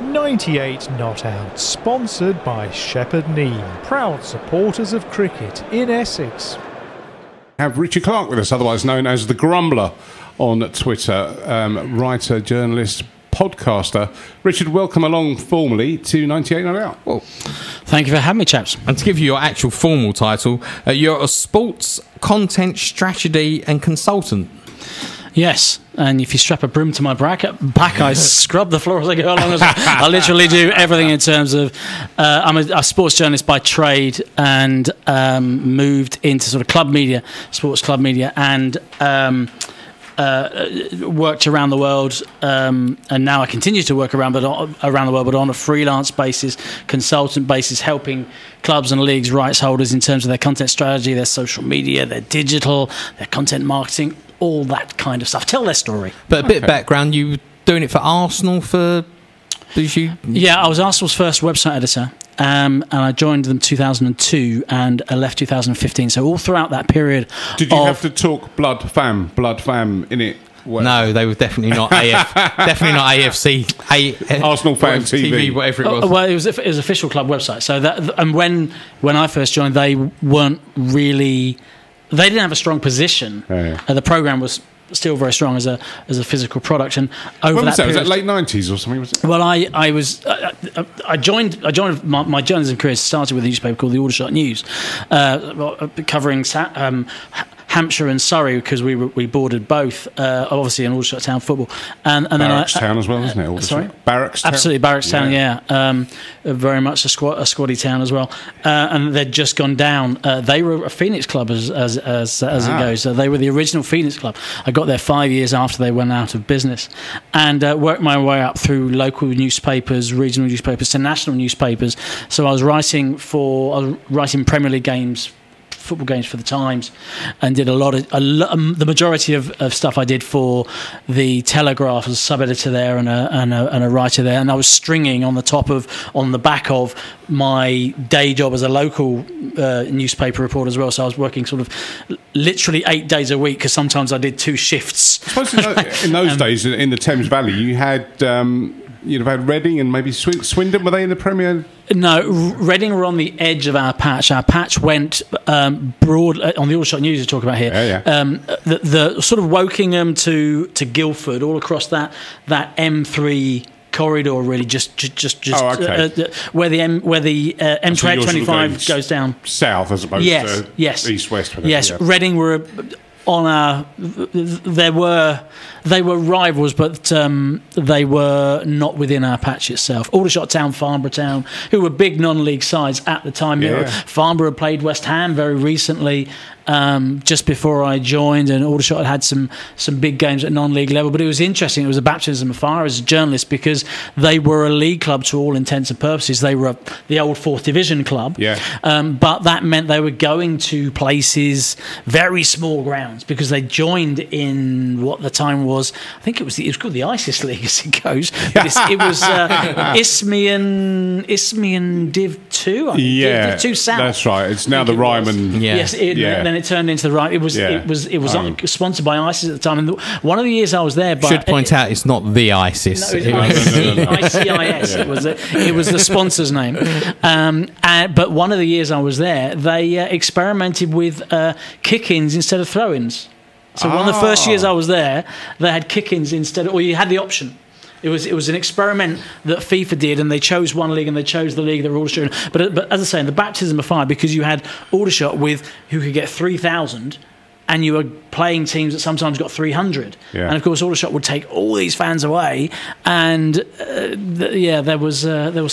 98 Not Out, sponsored by Shepherd Neame, proud supporters of cricket in Essex. Have Richard Clarke with us, otherwise known as the Grumbler on Twitter, writer, journalist, podcaster. Richard, welcome along formally to 98 Not Out. Well, thank you for having me, chaps. And to give you your actual formal title, you're a sports content strategy and consultant. Yes, and if you strap a broom to my back, I scrub the floor as I go along. I literally do everything in terms of... I'm a sports journalist by trade and moved into sort of club media, sports club media, and worked around the world, and now I continue to work around the world, but on a freelance basis, consultant basis, helping clubs and leagues, rights holders in terms of their content strategy, their social media, their digital, their content marketing, all that kind of stuff. Tell their story. But a bit of background, you were doing it for Arsenal for... Yeah, I was Arsenal's first website editor, and I joined them 2002 and I left 2015. So all throughout that period... Did you have to talk blood fam in it? Well, no, they were definitely not definitely not AFC, Arsenal fan TV, whatever it was. Well, it was an official club website. So that, and when I first joined, they weren't really... They didn't have a strong position. The program was still very strong as a physical product. And over when was that? Period, was that late 90s or something? Was it? Well, I joined my journalism career started with a newspaper called the Aldershot News, covering Hampshire and Surrey, because we bordered both, obviously in Aldershot Town football, and then Barrackstown as well, isn't it? Aldershot? Sorry, Barrackstown. Absolutely, Barrackstown. Yeah, very much a squaddy town as well, and they'd just gone down. They were a Phoenix club as it goes. So they were the original Phoenix club. I got there 5 years after they went out of business, and worked my way up through local newspapers, regional newspapers, to national newspapers. So I was writing Premier League games, football games for the Times, and did the majority of stuff I did for the Telegraph as a sub-editor there and a writer there, and I was stringing on the back of my day job as a local newspaper reporter as well. So I was working sort of literally 8 days a week, because sometimes I did 2 shifts. I suppose in those days in the Thames Valley you had you'd have had Reading and maybe Swindon. Were they in the Premier? No, Reading were on the edge of our patch. Our patch went broad on the Aldershot News you talk about here. The sort of Wokingham to Guildford, all across that M3 corridor, really, just where the M25 goes down south as opposed to east west. Yes, Reading were on our. They were rivals, but they were not within our patch itself. Aldershot Town, Farnborough Town, who were big non-league sides at the time. Farnborough played West Ham very recently, just before I joined, and Aldershot had some big games at non-league level. But it was interesting. It was a baptism of fire as a journalist, because they were a league club to all intents and purposes. They were the old 4th Division club, but that meant they were going to places, very small grounds, because they joined in what the time was. I think it was called the ISIS League as it goes. But it was Isthmian Div 2. Div 2 South. That's right. It's now the Ryman. Yes, then it turned into the Ryman. It was sponsored by ISIS at the time. And one of the years I was there, should point out it's not the ISIS. No, ICIS. It was the sponsor's name. But one of the years I was there, they experimented with kick-ins instead of throw-ins. So one of the first years I was there, they had kick-ins instead, or you had the option. It was an experiment that FIFA did, and they chose one league and they chose the league they were all showing. But as I say, in the baptism of fire, because you had Aldershot who could get 3,000, and you were playing teams that sometimes got 300. And of course, Aldershot would take all these fans away, and there was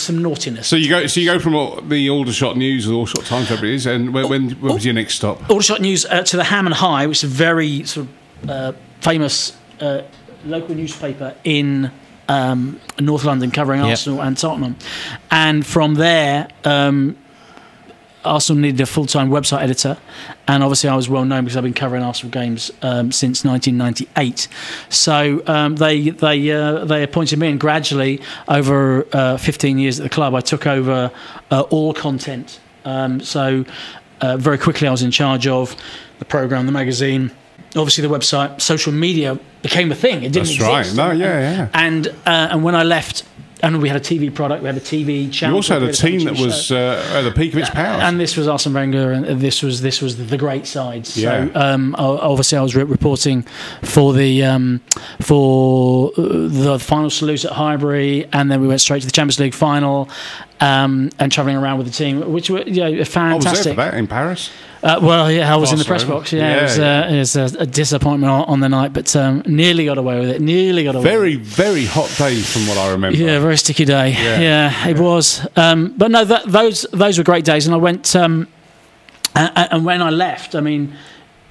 some naughtiness. So you go from the Aldershot News, or Aldershot Times, whatever it is, and when was your next stop? Aldershot News to the Ham and High, which is a very sort of famous local newspaper in North London, covering Arsenal and Tottenham, and from there. Arsenal needed a full-time website editor, and obviously I was well known because I've been covering Arsenal games since 1998. So they appointed me, and gradually over 15 years at the club, I took over all content. Very quickly I was in charge of the programme, the magazine, obviously the website. Social media became a thing. It didn't exist. That's right. No, yeah. And when I left and we had a TV product. We had a TV channel. You also had a team that was at the peak of its powers. And this was Arsene Wenger, and this was the great side. Yeah. So obviously, I was reporting for the final salute at Highbury, and then we went straight to the Champions League final, and travelling around with the team, which were fantastic. I was there for that in Paris. Well, yeah, I was in the press Barcelona. box. Yeah, it was a disappointment on the night, but nearly got away with it. Very, very hot day from what I remember. Yeah, very sticky day. Yeah, it was. But no, those were great days, and I went. And when I left, I mean,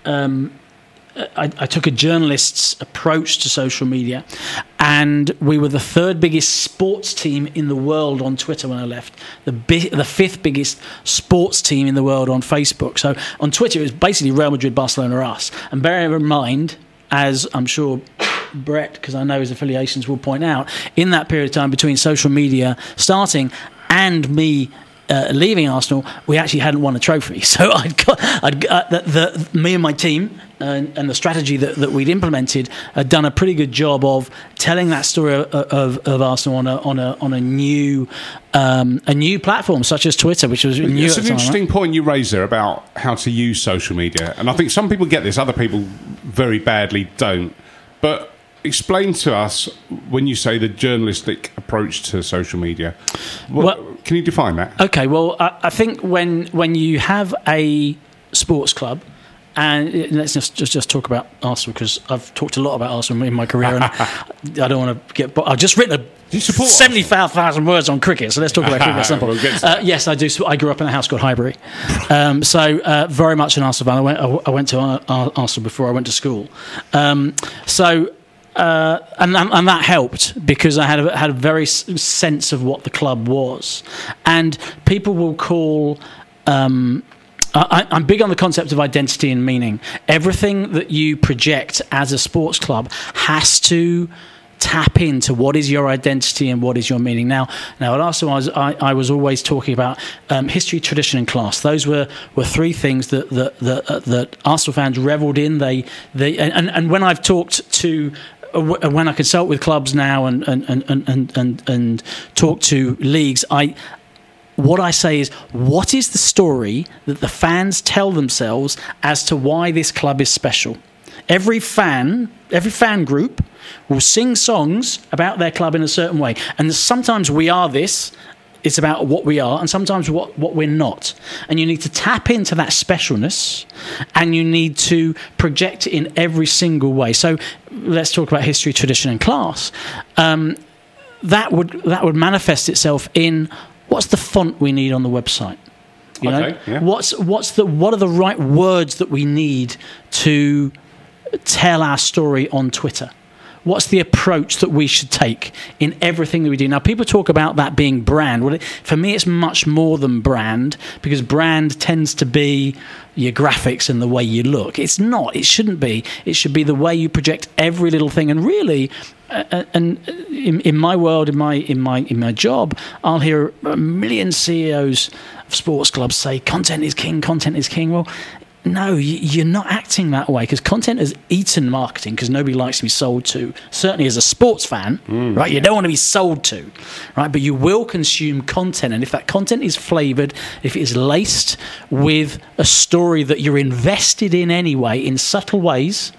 I took a journalist's approach to social media, and we were the third biggest sports team in the world on Twitter when I left, the fifth biggest sports team in the world on Facebook. So on Twitter, it was basically Real Madrid, Barcelona, us. And bear in mind, as I'm sure Brett, because I know his affiliations, will point out, in that period of time between social media starting and me leaving Arsenal, we actually hadn't won a trophy. So me and my team and the strategy that we'd implemented had done a pretty good job of telling that story of Arsenal on a new platform such as Twitter, which was new. It's an interesting point you raised there about how to use social media, and I think some people get this, other people very badly don't. But explain to us when you say the journalistic approach to social media. Can you define that? Okay, well, I think when you have a sports club, and let's just talk about Arsenal, because I've talked a lot about Arsenal in my career, and I don't want to get. I've just written 75,000 words on cricket, so let's talk about cricket at some point. Yes, I do. I grew up in a house called Highbury, so very much an Arsenal fan. I went to Arsenal before I went to school, and that helped because I had a very sense of what the club was, and people will call. I'm big on the concept of identity and meaning. Everything that you project as a sports club has to tap into what is your identity and what is your meaning. Now at Arsenal, I was always talking about history, tradition, and class. Those were three things that Arsenal fans revelled in. And when I've talked to. When I consult with clubs now and talk to leagues, what I say is, what is the story that the fans tell themselves as to why this club is special? Every fan group will sing songs about their club in a certain way, and sometimes we are this. It's about what we are, and sometimes what we're not. And you need to tap into that specialness, and you need to project it in every single way. So let's talk about history, tradition, and class. That would manifest itself in what's the font we need on the website. You know? Yeah. What are the right words that we need to tell our story on Twitter? What's the approach that we should take in everything that we do? Now, people talk about that being brand. Well, for me, it's much more than brand, because brand tends to be your graphics and the way you look. It's not. It shouldn't be. It should be the way you project every little thing. And really, and in my world, in my job, I'll hear a million CEOs of sports clubs say, "Content is king. Content is king." Well, no, you're not acting that way, because content has eaten marketing, because nobody likes to be sold to. Certainly as a sports fan, right? You don't want to be sold to, right? But you will consume content, and if that content is flavoured, if it is laced with a story that you're invested in anyway, in subtle ways,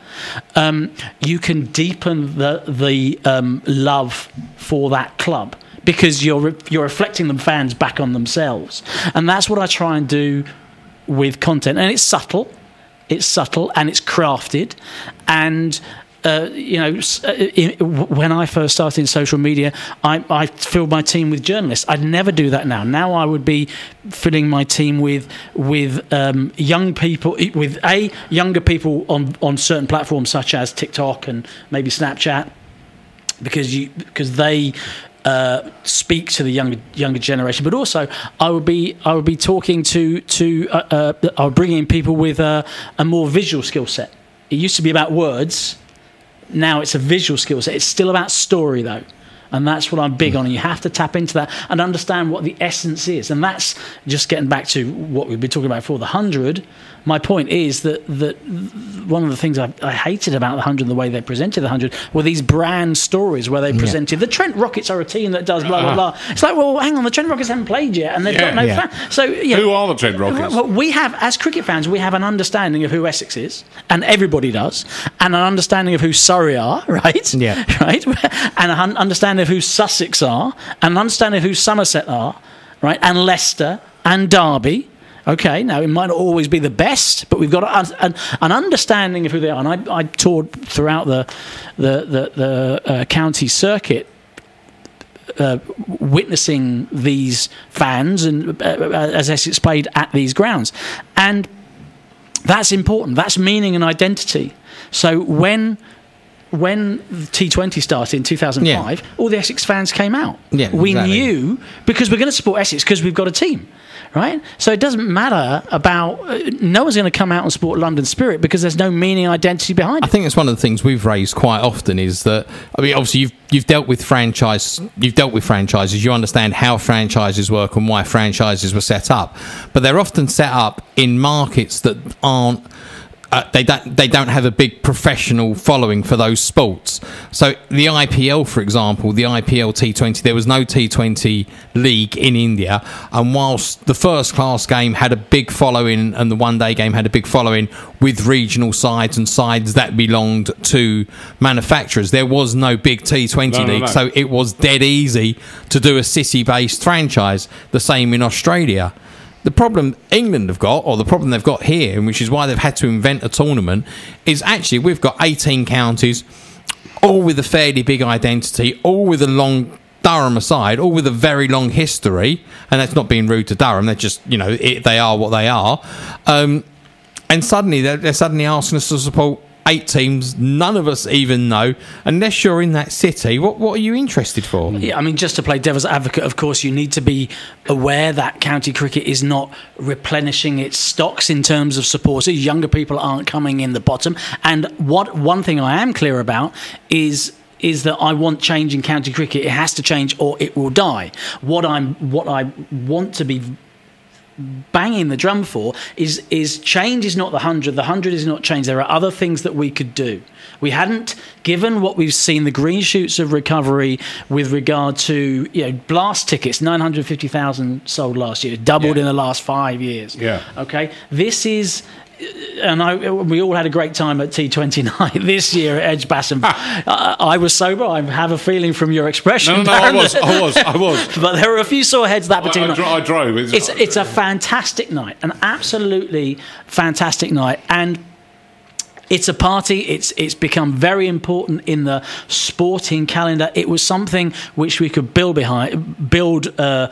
you can deepen the love for that club, because you're reflecting the fans back on themselves. And that's what I try and do with content, and it's subtle and it's crafted. And when I first started in social media, I filled my team with journalists. I'd never do that now. Now I would be filling my team with young people, with younger people on certain platforms such as TikTok and maybe Snapchat, because they speak to the younger generation. But also, I would be talking I would bring in people with a more visual skill set. It used to be about words. Now it's a visual skill set. It's still about story, though. And that's what I'm big on. And you have to tap into that and understand what the essence is. And that's just getting back to what we've been talking about before, the 100. My point is that one of the things I hated about the 100, the way they presented the 100, were these brand stories where they presented the Trent Rockets are a team that does blah, blah, blah. It's like, well, hang on, the Trent Rockets haven't played yet and they've got no fans. So, who are the Trent Rockets? Well, we have, as cricket fans, we have an understanding of who Essex is, and everybody does, and an understanding of who Surrey are, right? Yeah. Right? And an understanding of who Sussex are, and an understanding of who Somerset are, right? And Leicester and Derby. Okay, now it might not always be the best, but we've got an understanding of who they are. And I toured throughout the county circuit, witnessing these fans and as Essex played at these grounds, and that's important. That's meaning and identity. So when T20 started in 2005, all the Essex fans came out. Yeah, we exactly. knew, because we're going to support Essex because we've got a team, right? So it doesn't matter about no one's going to come out and support London Spirit because there's no meaning identity behind it. I think it's one of the things we've raised quite often is that, I mean, obviously you've dealt with franchises, you understand how franchises work and why franchises were set up, but they're often set up in markets that aren't. They don't have a big professional following for those sports. So the IPL, for example, the IPL T20, there was no T20 league in India, and whilst the first class game had a big following and the one day game had a big following with regional sides and sides that belonged to manufacturers, there was no big T20 league. So it was dead easy to do a city-based franchise. The same in Australia. The problem England have got, or the problem they've got here, and which is why they've had to invent a tournament, is actually we've got 18 counties, all with a fairly big identity, all with a long, Durham aside, all with a very long history, and that's not being rude to Durham, they're just, they are what they are. And suddenly, they're suddenly asking us to support 8 teams, none of us even know. Unless you're in that city, what are you interested for? Yeah, I mean, just to play devil's advocate, of course, you need to be aware that county cricket is not replenishing its stocks in terms of supporters. Younger people aren't coming in the bottom. And one thing I am clear about is that I want change in county cricket. It has to change or it will die. What I want to be banging the drum for is change is not the 100. The 100 is not change. There are other things that we could do. We hadn't, given what we've seen, the green shoots of recovery with regard to blast tickets, 950,000 sold last year, doubled in the last 5 years. Yeah. Okay. This is. And we all had a great time at T20 night this year at Edgbaston. I was sober. I have a feeling from your expression. No, I was. But there were a few sore heads that particular night. I drove. It's a fantastic night, an absolutely fantastic night, and it's a party. It's become very important in the sporting calendar. It was something which we could build a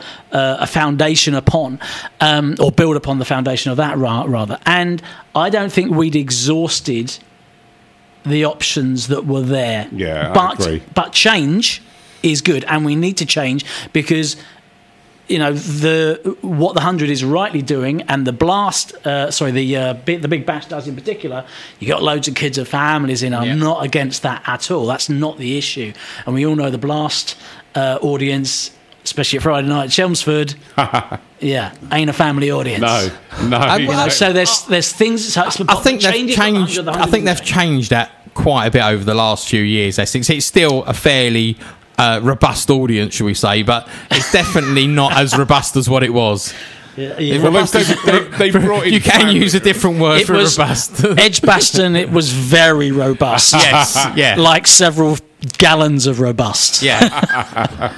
foundation upon, or build upon the foundation of that rather. And I don't think we'd exhausted the options that were there. Yeah, I agree. But change is good, and we need to change because. What the 100 is rightly doing, and the blast, the Big Bash does in particular. You got loads of kids and families in. I'm not against that at all. That's not the issue. And we all know the blast audience, especially at Friday night at Chelmsford. Ain't a family audience. No. So there's things. I think they've changed. I think they've changed that quite a bit over the last few years. Essex. It's still a fairly robust audience, shall we say, but it's definitely not as robust as what it was. They brought in you can use a different word for robust. Edgbaston, it was very robust. Yes, like several gallons of robust. Yeah.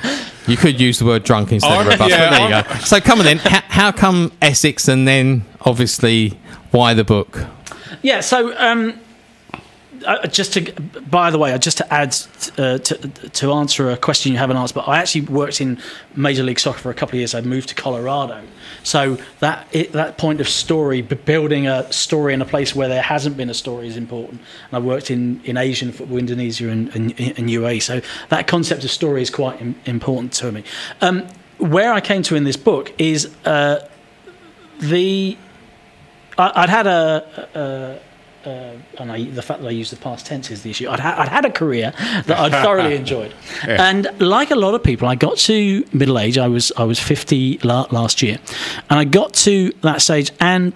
You could use the word drunk instead of robust, but there you go. So come on then, how come Essex, and then obviously why the book? Yeah, so just to add to answer a question you haven't asked, but I actually worked in Major League Soccer for a couple of years. I moved to Colorado, so that point of story, building a story in a place where there hasn't been a story, is important. And I worked in Asian football, Indonesia and UAE, so that concept of story is quite important to me. Where I came to in this book is I'd had the fact that I used the past tense is the issue. I'd had a career that I'd thoroughly enjoyed, and like a lot of people, I got to middle age. I was 50 last year, and I got to that stage, and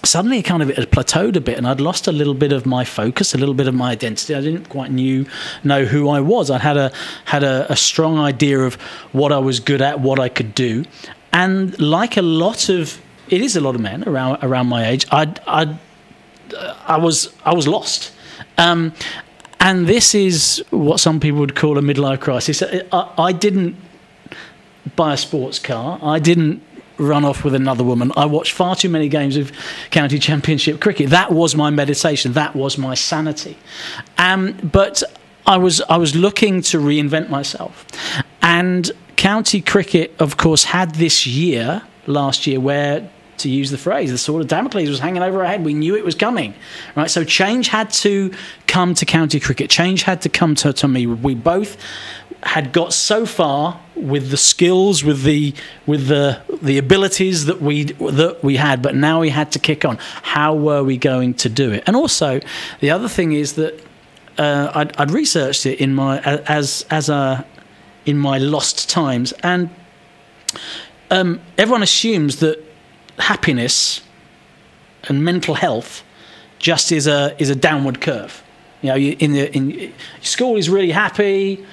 suddenly it kind of had plateaued a bit, and I'd lost a little bit of my focus, a little bit of my identity. I didn't quite know who I was. I had a strong idea of what I was good at, what I could do, and like a lot of men around my age, I was lost. And this is what some people would call a midlife crisis. I didn't buy a sports car. I didn't run off with another woman. I watched far too many games of county championship cricket. That was my meditation. That was my sanity. But I was looking to reinvent myself. And county cricket, of course, had this year, last year, where, to use the phrase, the sword of Damocles was hanging over our head. We knew it was coming, right? So change had to come to county cricket. Change had to come to me. We both had got so far with the skills, with the abilities that we had, but now we had to kick on. How were we going to do it? And also, the other thing is that I'd researched it in my in my lost times, and everyone assumes that happiness and mental health just is a downward curve. You know, in school is really happy,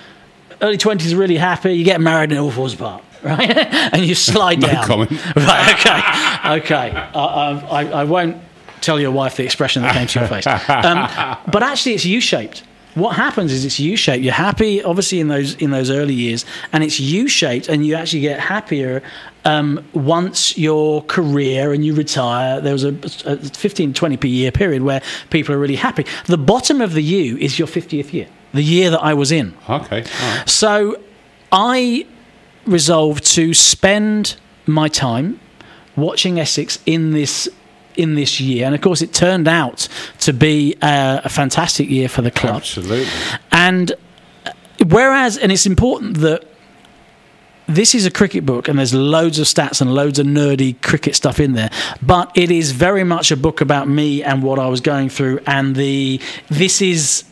early 20s is really happy, you get married and it all falls apart, right? And you slide down. No comment. Right, okay. I won't tell your wife the expression that came to your face. But actually it's U-shaped. What happens is it's U-shaped. You're happy, obviously, in those early years, and it's U-shaped, and you actually get happier once your career and you retire. There was a 15, 20 per year period where people are really happy. The bottom of the U is your 50th year, the year that I was in. Okay. All right. So I resolved to spend my time watching Essex in this year, and of course it turned out to be a fantastic year for the club. Absolutely. And and it's important that this is a cricket book and there's loads of stats and loads of nerdy cricket stuff in there, but it is very much a book about me and what I was going through, and this is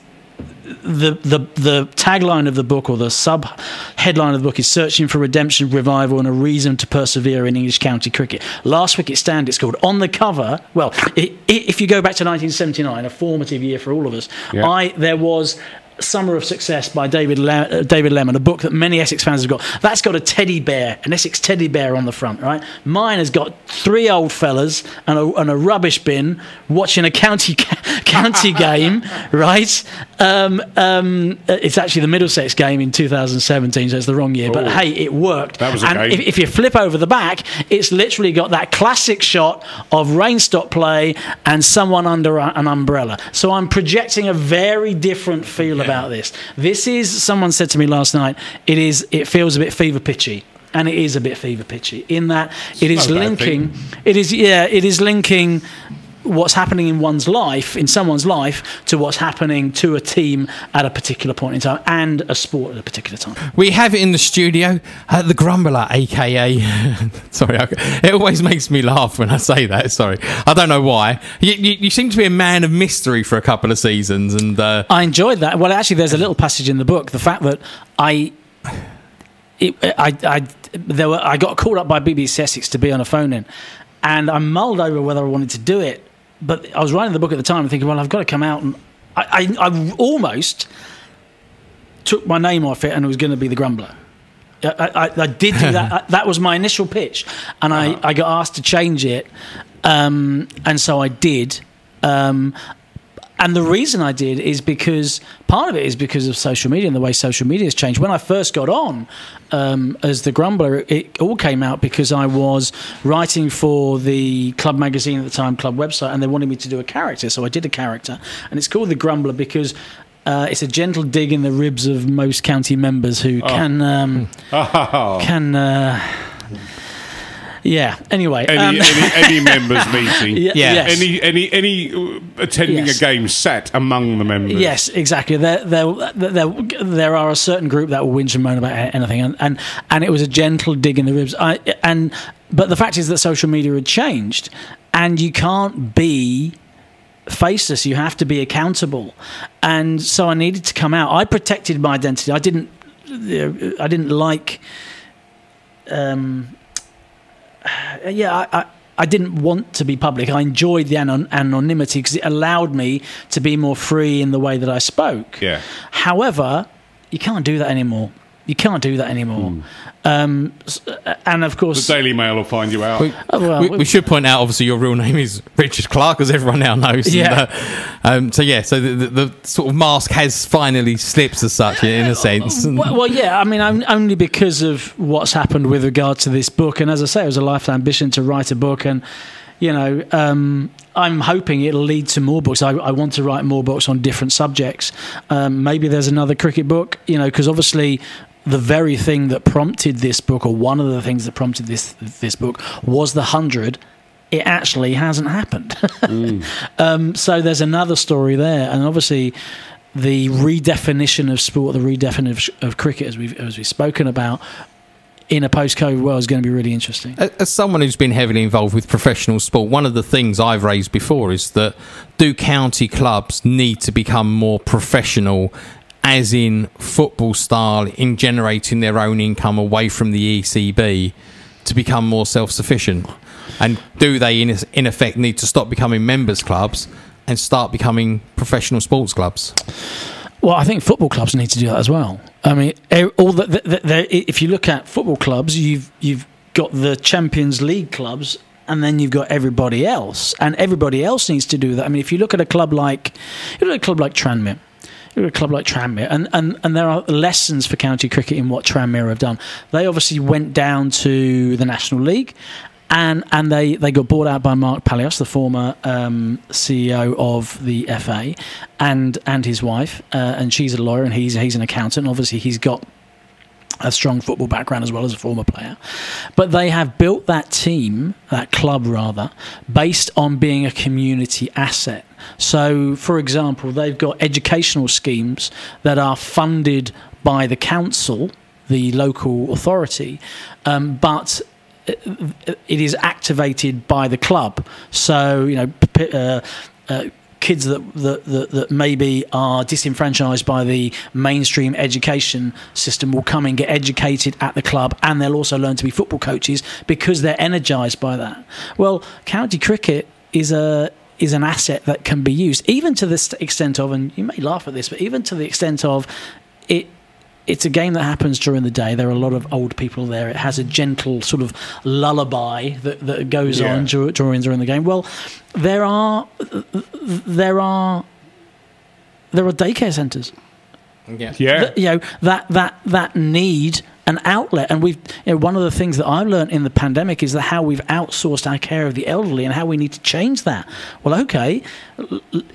the tagline of the book, or the sub-headline of the book, is Searching for Redemption, Revival and a Reason to Persevere in English County Cricket. Last Wicket Stand, it's called. On the cover, well, if you go back to 1979, a formative year for all of us, yeah. There was Summer of Success by David Lemon, a book that many Essex fans have got. That's got a teddy bear, an Essex teddy bear on the front, right? Mine has got three old fellas and a rubbish bin watching a county game, right? It's actually the Middlesex game in 2017, so it's the wrong year. But hey, it worked. That was a game. If you flip over the back, it's literally got that classic shot of rain stop play and someone under an umbrella. So I'm projecting a very different feel about this. This is, someone said to me last night, it feels a bit fever pitchy, and it is a bit fever pitchy in that it is linking what's happening in someone's life to what's happening to a team at a particular point in time, and a sport at a particular time. We have it in the studio, the Grumbler, aka sorry, it always makes me laugh when I say that. Sorry, I don't know why. You seem to be a man of mystery for a couple of seasons, and I enjoyed that. Well, actually, there's a little passage in the book, the fact that I got called up by BBC Essex to be on a phone-in, and I mulled over whether I wanted to do it. But I was writing the book at the time and thinking, well, I've got to come out, and I almost took my name off it, and it was going to be the Grumbler. I did do that. That was my initial pitch, and I got asked to change it, and so I did. And the reason I did is because part of it is because of social media and the way social media has changed. When I first got on as the Grumbler, it all came out because I was writing for the club magazine at the time, club website, and they wanted me to do a character. So I did a character, and it's called the Grumbler because it's a gentle dig in the ribs of most county members who Yeah. Anyway, any members meeting. Yes. Any attending a game sat among the members. Yes, exactly. There are a certain group that will whinge and moan about anything, and it was a gentle dig in the ribs. But the fact is that social media had changed, and you can't be face this. You have to be accountable. And so I needed to come out. I protected my identity. I didn't like. I didn't want to be public. I enjoyed the anonymity because it allowed me to be more free in the way that I spoke. Yeah. However, you can't do that anymore. And of course, the Daily Mail will find you out. We should point out, obviously, your real name is Richard Clarke, as everyone now knows. Yeah. And, so the sort of mask has finally slipped, as such, in a sense. Well, yeah. I mean, only because of what's happened with regard to this book. And as I say, it was a life ambition to write a book, and I'm hoping it'll lead to more books. I want to write more books on different subjects. Maybe there's another cricket book, because obviously the very thing that prompted this book, or one of the things that prompted this book, was the 100. It actually hasn't happened. So there's another story there, and obviously the redefinition of sport, the redefinition of cricket, as we've spoken about, in a post-COVID world, is going to be really interesting. As someone who's been heavily involved with professional sport, one of the things I've raised before is that do county clubs need to become more professional, as in football style, in generating their own income away from the ECB to become more self-sufficient? And do they, in effect, need to stop becoming members' clubs and start becoming professional sports clubs? Well, I think football clubs need to do that as well. I mean, if you look at football clubs, you've got the Champions League clubs, and then you've got everybody else, and everybody else needs to do that. I mean, if you look at a club like Tranmere. And there are lessons for county cricket in what Tranmere have done. They obviously went down to the National League, and they got bought out by Mark Palios, the former CEO of the FA, and his wife, and she's a lawyer and he's an accountant. Obviously, he's got a strong football background as well as a former player. But they have built that club rather, based on being a community asset. So, for example, they've got educational schemes that are funded by the council, the local authority, but it is activated by the club. So, kids that maybe are disenfranchised by the mainstream education system will come and get educated at the club, and they'll also learn to be football coaches because they're energised by that. Well, county cricket is an asset that can be used, even to the extent of, and you may laugh at this, but even to the extent of it's a game that happens during the day. There are a lot of old people there. It has a gentle sort of lullaby that goes on during the game. Well, there are daycare centres. Yeah. That need an outlet, and one of the things that I learned in the pandemic is that how we've outsourced our care of the elderly and how we need to change that. Well, okay,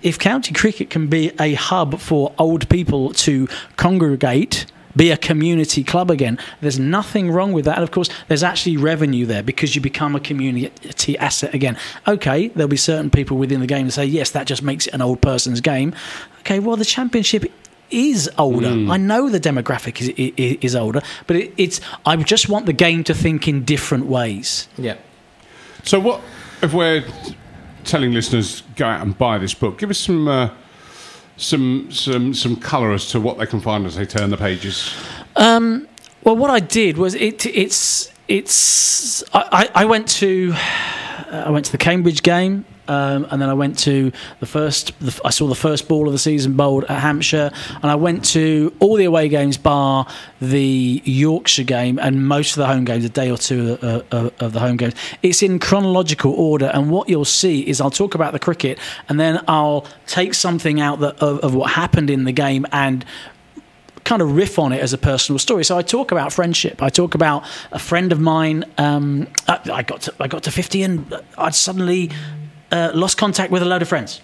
if county cricket can be a hub for old people to congregate, be a community club again, there's nothing wrong with that. And of course, there's actually revenue there because you become a community asset again. Okay, there'll be certain people within the game that say, yes, that just makes it an old person's game. Okay, well, the championship is older. I know the demographic is older, but I just want the game to think in different ways. Yeah. So what if we're telling listeners go out and buy this book? Give us some colour as to what they can find as they turn the pages. Well, what I did was I went to the Cambridge game. And then I went to I saw the first ball of the season bowled at Hampshire, and I went to all the away games bar the Yorkshire game and most of the home games, a day or two of the home games. It's in chronological order, and what you'll see is I'll talk about the cricket, and then I'll take something out of what happened in the game and kind of riff on it as a personal story. So I talk about friendship. I talk about a friend of mine. I got to 50 and I suddenly lost contact with a load of friends,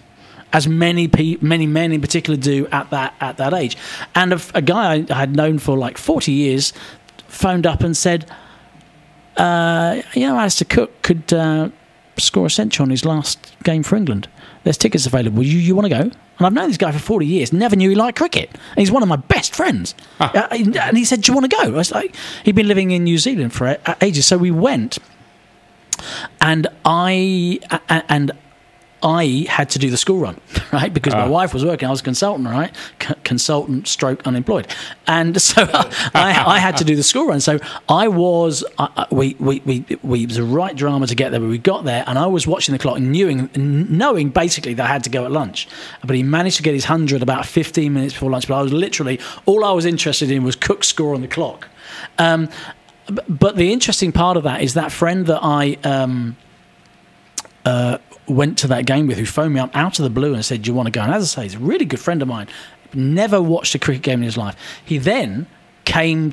as many men in particular do at that age. And a guy I had known for like 40 years phoned up and said, Alistair Cook could score a century on his last game for England. There's tickets available. You want to go? And I've known this guy for 40 years, never knew he liked cricket. And he's one of my best friends. And he said, do you want to go? I was like, he'd been living in New Zealand for ages. So we went. And I had to do the school run, right? Because my wife was working. I was a consultant, right? Consultant stroke unemployed. And so I had to do the school run. So it was the right drama to get there, but we got there, and I was watching the clock, knowing basically that I had to go at lunch. But he managed to get his 100 about 15 minutes before lunch. But I was literally, all I was interested in was Cook's score on the clock. But the interesting part of that is that friend that I went to that game with, who phoned me up out of the blue and said, do you want to go? And as I say, he's a really good friend of mine, never watched a cricket game in his life. He then I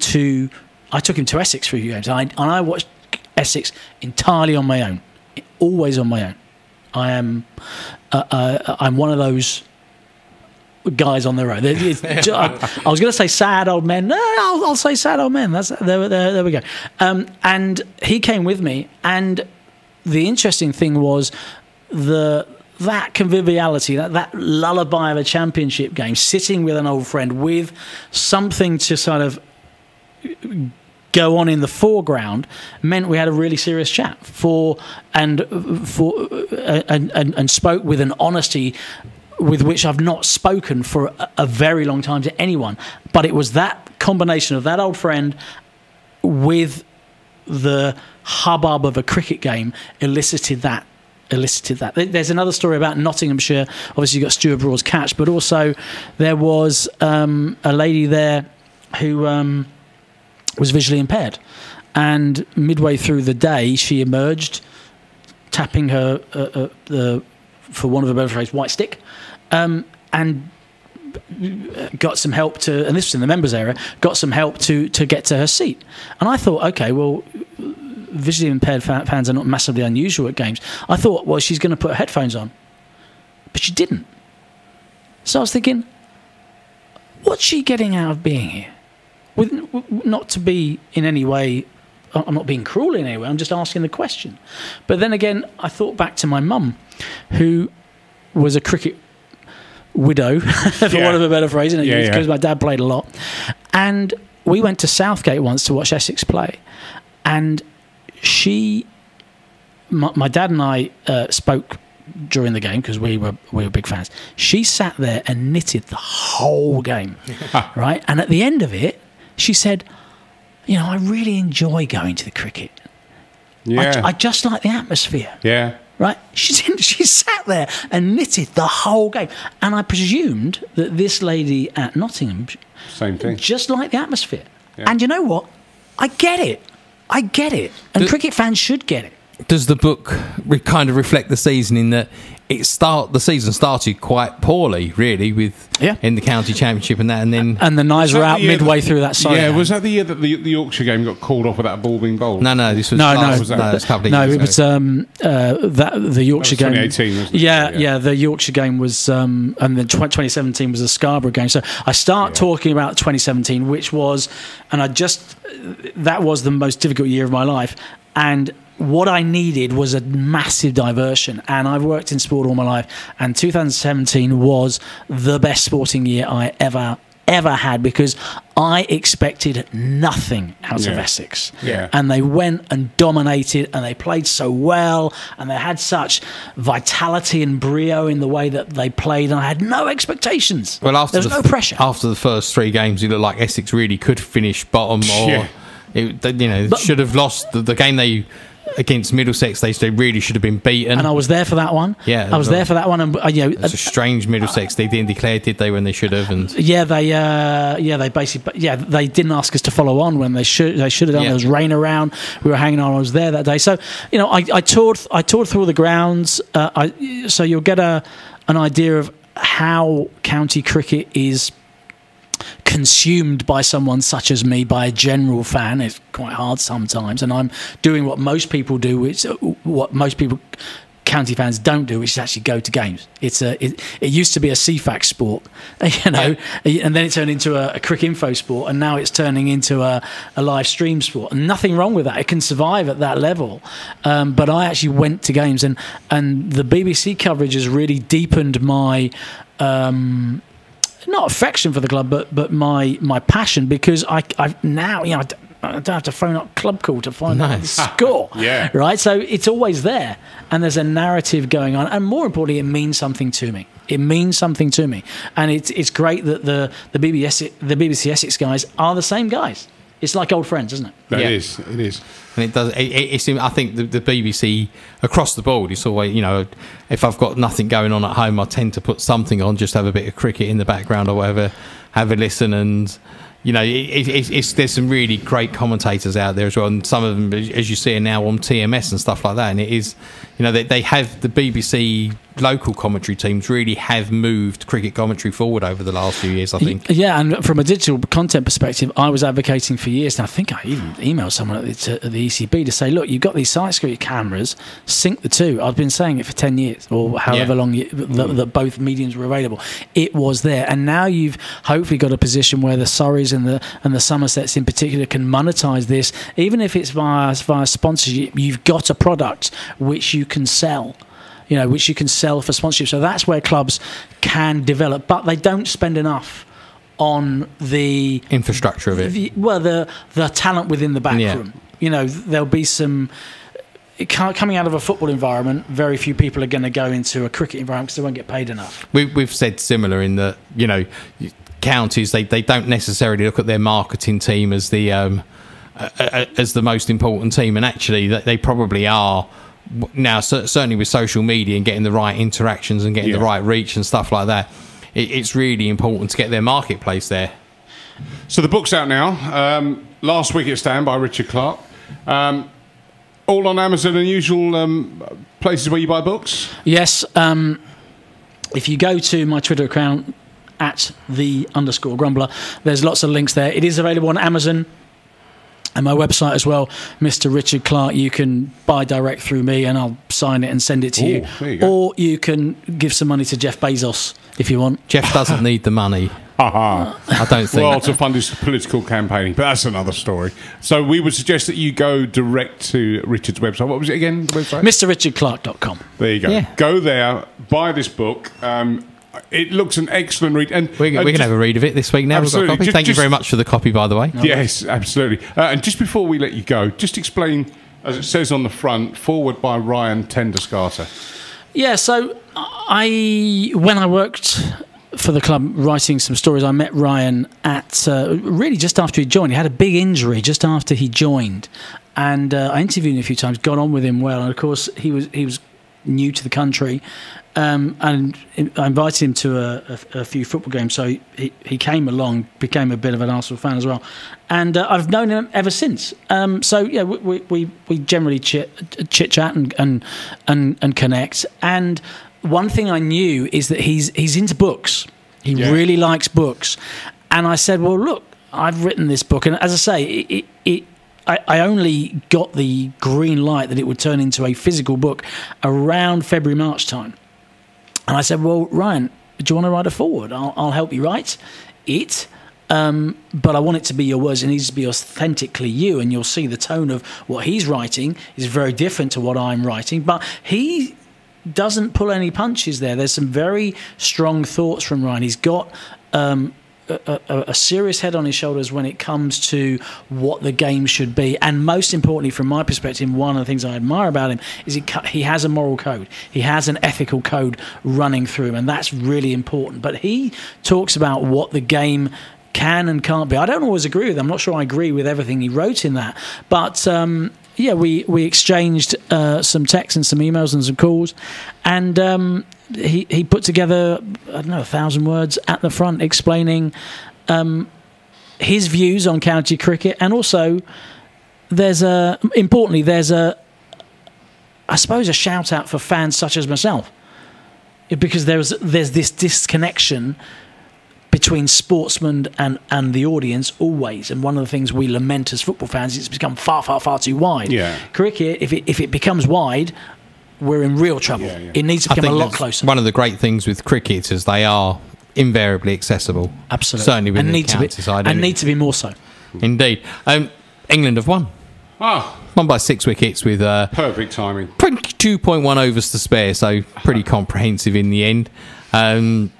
took him to Essex for a few games, and I watched Essex entirely on my own, always on my own. I'm one of those guys on their own. I was going to say sad old men. No, I'll say sad old men. There we go. And he came with me, and the interesting thing was that conviviality, that lullaby of a championship game, sitting with an old friend with something to sort of go on in the foreground, meant we had a really serious chat and spoke with an honesty with which I've not spoken for a very long time to anyone. But it was that combination of that old friend with the hubbub of a cricket game elicited that. There's another story about Nottinghamshire. Obviously, you've got Stuart Broad's catch, but also there was a lady there who was visually impaired, and midway through the day, she emerged, tapping her, for want of a better phrase, white stick, and got some help to, and this was in the members area, got some help to get to her seat. And I thought, okay, well, visually impaired fans are not massively unusual at games. I thought, well, she's going to put her headphones on. But she didn't. So I was thinking, what's she getting out of being here? Not to be in any way, I'm not being cruel in any way, I'm just asking the question. But then again, I thought back to my mum, who was a cricket widow, for want of a better phrase, because my dad played a lot. And we went to Southgate once to watch Essex play. And my dad and I spoke during the game because we were big fans. She sat there and knitted the whole game, right? And at the end of it, she said, I really enjoy going to the cricket. Yeah. I just like the atmosphere. Yeah. Right? She sat there and knitted the whole game. And I presumed that this lady at Nottingham, same thing, just liked the atmosphere. Yeah. And you know what? I get it. And cricket fans should get it. Does the book kind of reflect the season in that the season started quite poorly, really, in the county championship and that, and then the knives were out midway through that side. Yeah, was that the year that the Yorkshire game got called off without a ball being bowled? No, this was it was the Yorkshire game. 2018, wasn't it? Yeah, the Yorkshire game was, and then 2017 was the Scarborough game. So I start talking about 2017, which was, that was the most difficult year of my life, and what I needed was a massive diversion, and I've worked in sport all my life, and 2017 was the best sporting year I ever had, because I expected nothing out of Essex. Yeah. And they went and dominated, and they played so well, and they had such vitality and brio in the way that they played, and I had no expectations. Well, there was no pressure. After the first three games, it looked like Essex really could finish bottom, or should have lost the game against Middlesex. They really should have been beaten, and I was there for that one. Yeah, I was there for that one, and it's a strange Middlesex. They didn't declare, did they, when they should have? And they basically they didn't ask us to follow on when they should have done. There was rain around. We were hanging on. I was there that day, so I toured through all the grounds. So you'll get an idea of how county cricket is consumed by someone such as me, by a general fan. It's quite hard sometimes, and I'm doing what most people do, which what most people county fans don't do, which is actually go to games. It used to be a CFAX sport, and then it turned into a Crick Info sport, and now it's turning into a live stream sport. And nothing wrong with that; it can survive at that level. But I actually went to games, and the BBC coverage has really deepened my not affection for the club, but my passion, because I now, I don't have to phone up Club Call to find out the score. Yeah. Right? So it's always there. And there's a narrative going on. And more importantly, it means something to me. It means something to me. And it's great that the BBC Essex guys are the same guys. It's like old friends, isn't it? It is. And it does. It's. I think the BBC across the board. It's always, if I've got nothing going on at home, I tend to put something on, just have a bit of cricket in the background or whatever, have a listen, and there's some really great commentators out there as well, and some of them, as you see now on TMS and stuff like that. And it is, they have the BBC local commentary teams really have moved cricket commentary forward over the last few years, I think. Yeah, and from a digital content perspective, I was advocating for years, and I think I even emailed someone at the ECB to say, look, you've got these side-screen cameras, sync the two. I've been saying it for 10 years, or however long that both mediums were available. It was there, and now you've hopefully got a position where the Surreys and the Somersets in particular can monetize this, even if it's via sponsorship. You've got a product which you can sell. Which you can sell for sponsorship. So that's where clubs can develop, but they don't spend enough on the infrastructure of it. The talent within the back room. There'll be some coming out of a football environment. Very few people are going to go into a cricket environment because they won't get paid enough. We've said similar in that counties they don't necessarily look at their marketing team as the most important team, and actually they probably are. Now, certainly with social media and getting the right interactions and getting the right reach and stuff like that, it's really important to get their marketplace there. So the book's out now. Last Wicket Stand by Richard Clarke. All on Amazon and usual places where you buy books? Yes. If you go to my Twitter account, @_Grumbler, there's lots of links there. It is available on Amazon. And my website as well, Mr. Richard Clarke. You can buy direct through me and I'll sign it and send it to you. There you go. Or you can give some money to Jeff Bezos if you want. Jeff doesn't need the money. I don't think. Well, to fund his political campaigning, but that's another story. So we would suggest that you go direct to Richard's website. What was it again, the website? MrRichardClarke.com. There you go. Yeah. Go there, buy this book. It looks an excellent read. And we're going to have a read of it this week now. We've got a copy. Thank you very much for the copy, by the way. Yes, absolutely. And just before we let you go, just explain, as it says on the front, forward by Ryan Tenderscarter. Yeah, so when I worked for the club writing some stories, I met Ryan at really just after he joined. He had a big injury just after he joined. And I interviewed him a few times, got on with him well. And, of course, he was new to the country. And I invited him to a few football games, so he came along, became a bit of an Arsenal fan as well, and I've known him ever since. So yeah, we generally chit chat and connect. And one thing I knew is that he's into books. He really likes books, and I said, well, look, I've written this book, and as I say, I only got the green light that it would turn into a physical book around February-March time. And I said, well, Ryan, do you want to write a foreword? I'll help you write it, but I want it to be your words. It needs to be authentically you, and you'll see the tone of what he's writing is very different to what I'm writing, but he doesn't pull any punches there. There's some very strong thoughts from Ryan. He's got a serious head on his shoulders when it comes to what the game should be, and most importantly from my perspective, one of the things I admire about him is he has a moral code, he has an ethical code running through him, and that's really important. But he talks about what the game can and can't be. I don't always agree with him. I'm not sure I agree with everything he wrote in that, but yeah, we exchanged some texts and some emails and some calls, and he put together, I don't know, 1,000 words at the front explaining his views on county cricket, and also importantly there's a shout out for fans such as myself, because there's this disconnection between sportsmen and the audience always, and one of the things we lament as football fans is it's become far too wide. Cricket, if it becomes wide, we're in real trouble. It needs to become a lot closer. One of the great things with cricket is they are invariably accessible. Absolutely. Certainly within the county side. And need to be more so. Indeed. England have won. Won by 6 wickets with perfect timing. 22.1 overs to spare, so pretty comprehensive in the end.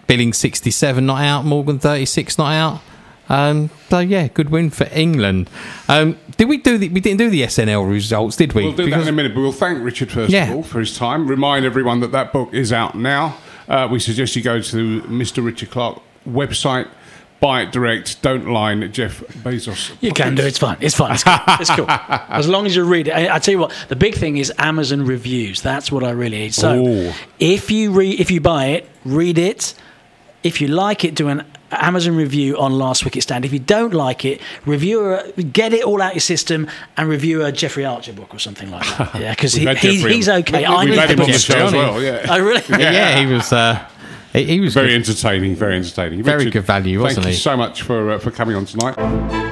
Billing 67 not out, Morgan 36 not out. So yeah, good win for England. Did we do we didn't do the SNL results, did we? We'll do that in a minute, but we'll thank Richard first of all for his time. Remind everyone that book is out now. We suggest you go to Mr. Richard Clarke website, buy it direct. Don't line Jeff Bezos. You can do it. It's fine. It's fine. It's cool. It's cool. As long as you read it. I tell you what, the big thing is Amazon reviews. That's what I really need. So if you buy it, read it. If you like it, do an Amazon review on Last Wicket Stand. If you don't like it, get it all out your system and review a Jeffrey Archer book or something like that. Yeah, because he's okay. We've had him on the show as well. Yeah. Oh, really? Yeah, he was. He was very entertaining. Very entertaining. Very good value, wasn't he? Thank you so much for coming on tonight.